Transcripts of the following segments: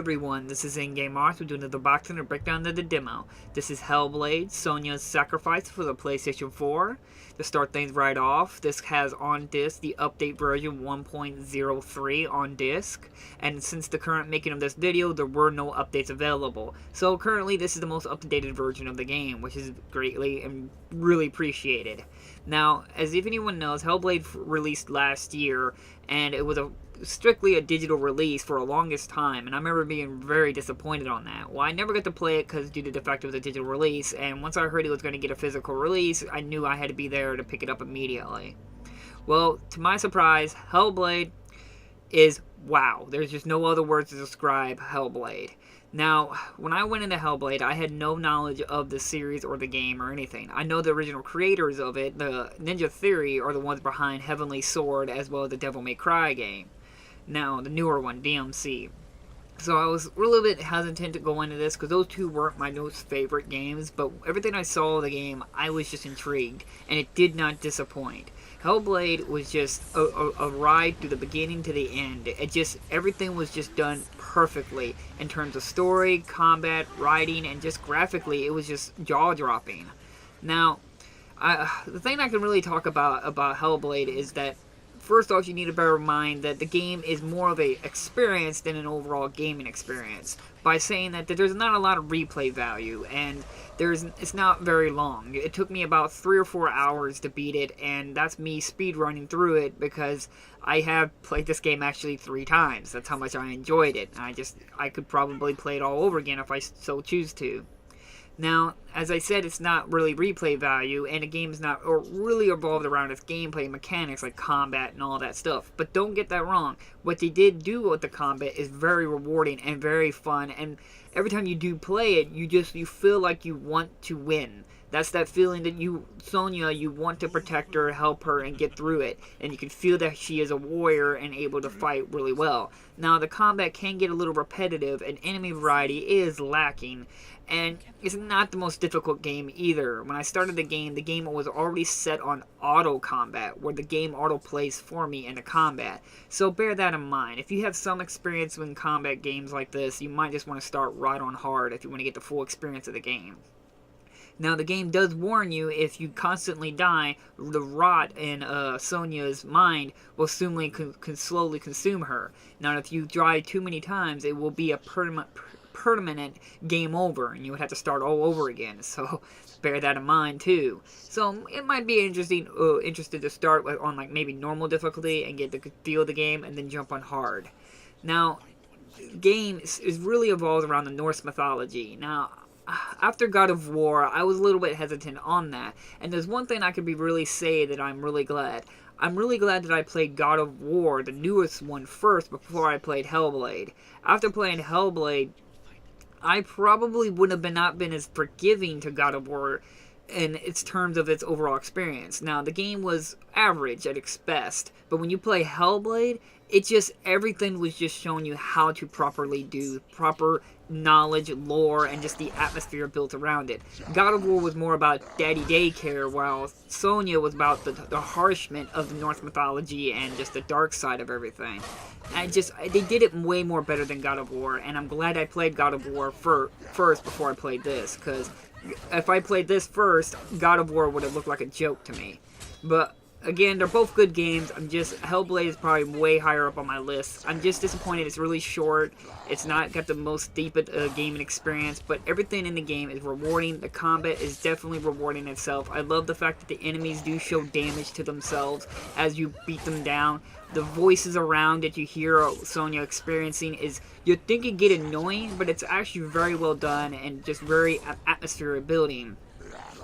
everyone, this is In-Game Arts. We're doing another box and a breakdown of the demo. This is Hellblade, Sonia's Sacrifice for the PlayStation 4. To start things right off, this has on disc the update version 1.03 on disc. And since the current making of this video, there were no updates available. So currently this is the most up-to-date version of the game, which is greatly and really appreciated. Now, as if anyone knows, Hellblade released last year, and it was strictly a digital release for the longest time, and I remember being very disappointed on that. Well, I never got to play it because due to the fact it was a digital release, and once I heard it was going to get a physical release, I knew I had to be there to pick it up immediately. Well, to my surprise, Hellblade is wow. There's just no other words to describe Hellblade. Now, when I went into Hellblade, I had no knowledge of the series or the game or anything. I know the original creators of it, the Ninja Theory, are the ones behind Heavenly Sword as well as the Devil May Cry game. Now, the newer one, DMC. So I was a little bit hesitant to go into this because those two weren't my most favorite games, but everything I saw of the game, I was just intrigued, and it did not disappoint. Hellblade was just a ride through the beginning to the end. Everything was just done perfectly in terms of story, combat, writing, and just graphically, it was just jaw-dropping. Now, the thing I can really talk about Hellblade is that first off, you need to bear in mind that the game is more of a experience than an overall gaming experience. By saying that there's not a lot of replay value, and it's not very long. It took me about 3 or 4 hours to beat it, and that's me speed running through it because I have played this game actually 3 times. That's how much I enjoyed it. I could probably play it all over again if I so choose to. Now, as I said, it's not really replay value, and the game is not really evolved around its gameplay mechanics like combat and all that stuff. But don't get that wrong. What they did do with the combat is very rewarding and very fun, and every time you do play it, you feel like you want to win. That's that feeling that Sonia, you want to protect her, help her, and get through it. And you can feel that she is a warrior and able to fight really well. Now, the combat can get a little repetitive, and enemy variety is lacking. And it's not the most difficult game either. When I started the game was already set on auto combat, where the game auto plays for me in the combat. So bear that in mind. If you have some experience in combat games like this, you might just want to start right on hard if you want to get the full experience of the game. Now, the game does warn you if you constantly die, the rot in Sonia's mind will slowly consume her. Now, if you die too many times, it will be a permanent game over, and you would have to start all over again. So, bear that in mind, too. So, it might be interested to start with on, like, maybe normal difficulty and get the feel of the game, and then jump on hard. Now, the game is really evolved around the Norse mythology. Now, after God of War, I was a little bit hesitant on that. And there's one thing I could really say that I'm really glad. I'm really glad that I played God of War, the newest one, first before I played Hellblade. After playing Hellblade, I probably would have not been as forgiving to God of War in its terms of its overall experience. Now, the game was average at its best, but when you play Hellblade, everything was just showing you how to properly do proper knowledge, lore, and just the atmosphere built around it. God of War was more about daddy daycare, while Sonia was about the harshment of the Norse mythology and just the dark side of everything. They did it way more better than God of War, and I'm glad I played God of War first before I played this, because if I played this first, God of War would have looked like a joke to me. But again, they're both good games. Hellblade is probably way higher up on my list. I'm just disappointed it's really short. It's not got the most deep gaming experience, but everything in the game is rewarding. The combat is definitely rewarding itself. I love the fact that the enemies do show damage to themselves as you beat them down. The voices around that you hear Sonia experiencing you'd think it'd get annoying, but it's actually very well done and just very atmosphere building.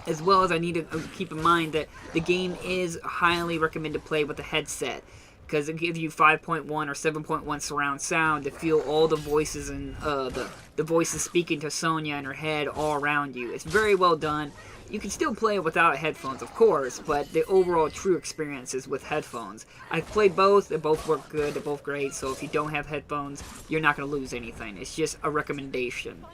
As well as I need to keep in mind that the game is highly recommended to play with a headset, because it gives you 5.1 or 7.1 surround sound to feel all the voices and the voices speaking to Sonia in her head all around you. It's very well done. You can still play it without headphones, of course, but the overall true experience is with headphones. I've played both. They both work good. They're both great. So if you don't have headphones, you're not going to lose anything. It's just a recommendation.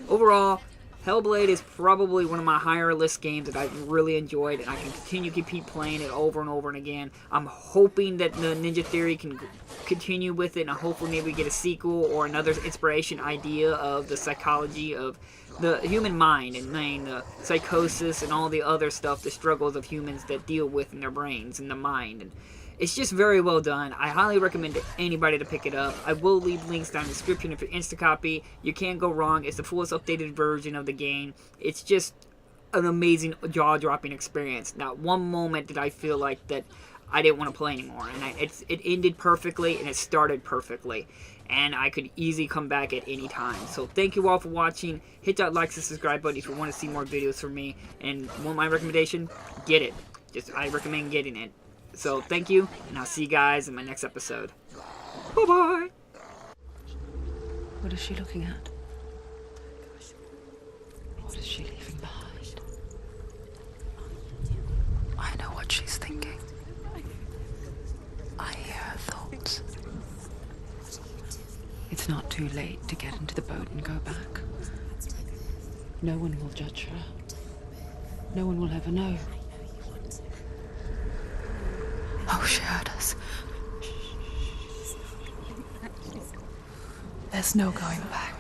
Overall, Hellblade is probably one of my higher list games that I've really enjoyed, and I can continue to keep playing it over and over and again. I'm hoping that the Ninja Theory can continue with it, and hopefully maybe we get a sequel or another inspiration idea of the psychology of the human mind and the psychosis and all the other stuff, the struggles of humans that deal with in their brains and the mind. And it's just very well done. I highly recommend anybody to pick it up. I will leave links down in the description if you're Instacopy. You can't go wrong. It's the fullest updated version of the game. It's just an amazing, jaw-dropping experience. Not one moment did I feel like that I didn't want to play anymore. And it ended perfectly, and it started perfectly. And I could easily come back at any time. So thank you all for watching. Hit that like and subscribe button if you want to see more videos from me. And want my recommendation? Get it. I recommend getting it. So, thank you, and I'll see you guys in my next episode. Bye-bye! What is she looking at? What is she leaving behind? I know what she's thinking. I hear her thoughts. It's not too late to get into the boat and go back. No one will judge her. No one will ever know. Oh, she heard us. There's no going back.